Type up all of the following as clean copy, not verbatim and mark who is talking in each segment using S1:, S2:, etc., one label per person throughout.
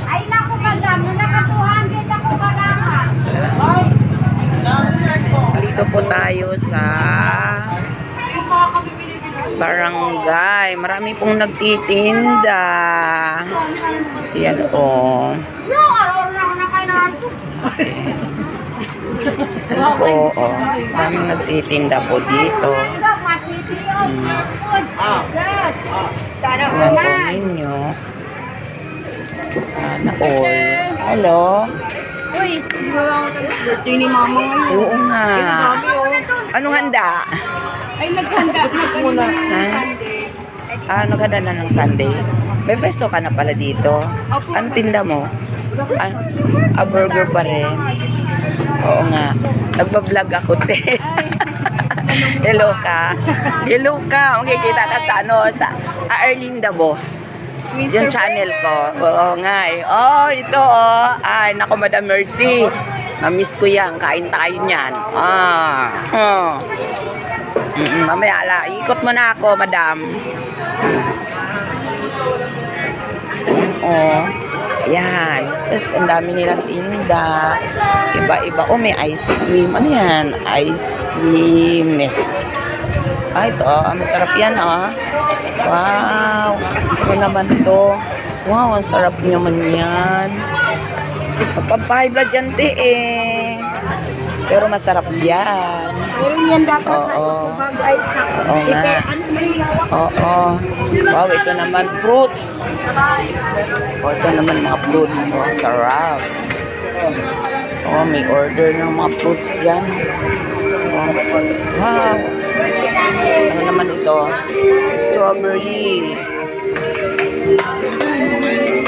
S1: Ay, naku, madam. Nakatuhan ako kalaman.
S2: Dito po tayo sa barangay. Marami pong nagtitinda. Yan o. Oo, maraming nagtitinda po dito. Tingnan po ninyo. Sana all. Hello?
S1: Uy, birthday ni mama ngayon.
S2: Oo nga. Anong handa?
S1: Ay, naghanda muna. Sunday.
S2: Naghanda na ng Sunday. May pesto ka na pala dito. Anong tinda mo? Burger pa rin. Oo nga. Nagbablog ako, te. Hello ka. Hello ka. Makikita ka sa sa Arlene Dabo. Yung channel ko. Oo nga eh. Oh, ito oh. Ay, nako, Madam Mercy. Na-miss ko yan. Kain tayo niyan. Mamaya ala. Ikot mo na ako, Madam. Oh. Ayan. Ang dami nilang tinda. Iba-iba. Oh, may ice cream. Ano yan? Ice cream mist. Ito. Masarap yan, oh. Wow. Ito naman to. Wow, ang sarap naman yan. Magpapahigh blood yan, te, eh. Pero masarap yan.
S1: Pero yan dapat
S2: Oo.
S1: bagay sa
S2: Oo nga. Oo. Wow, ito naman fruits. Oh, ito naman mga fruits. Oh, sarap. Oh, may order ng mga fruits dyan. Oh, wow. Ano naman ito? Strawberry.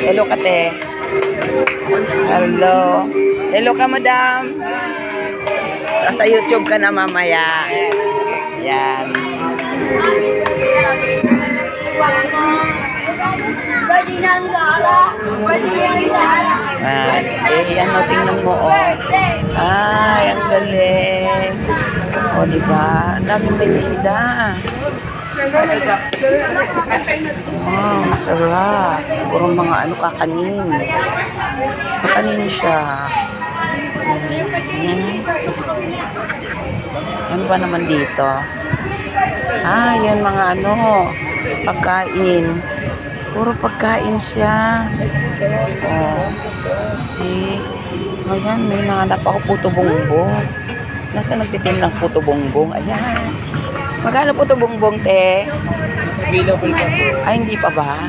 S2: Hello, kate. Hello. Hello ka, madam. Nasa YouTube ka na mamaya. Yan. Yan o, tingnan mo o. Ay, ang galing. O, diba? Ang daming may tinda. Wow, sarap. Puro mga kakanin. Kakanin siya. Ano ba naman dito? Yan mga pagkain. Puro pagkain siya. Oh. See? Ayan, may nahanap ako puto bongbong. Nasa nagtitim ng puto bongbong? Ayan. Magkano puto bongbong, te? Ay, hindi pa ba?